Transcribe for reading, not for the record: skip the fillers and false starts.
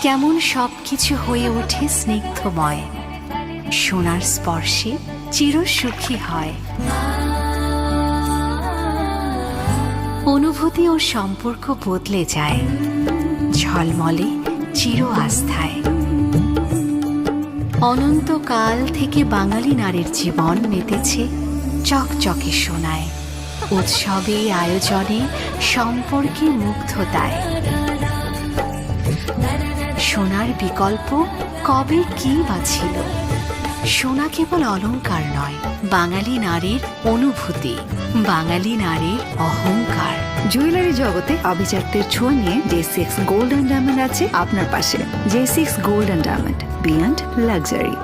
কেমন সবকিছু হয়ে ওঠে স্নিগ্ধময়, সোনার স্পর্শে চিরসুখী হয়। অনুভূতি ও সম্পর্ক বদলে যায় ঝলমলে চির আস্থায়। অনন্তকাল থেকে বাঙালি নারীর জীবন মেতেছে চকচকে সোনায়, উৎসবে আয়োজনে সম্পর্কে মুগ্ধতায়। সোনার বিকল্প কবে কি বা ছিল? সোনা কেবল অলংকার নয়, বাঙালি নারীর অনুভূতি, বাঙালি নারীর অহংকার। জুয়েলারি জগতে আভিজাত্যের ছোঁয়া নিয়ে J6 গোল্ড অ্যান্ড ডায়মন্ড আছে আপনার পাশে। J6 gold and diamond, beyond luxury.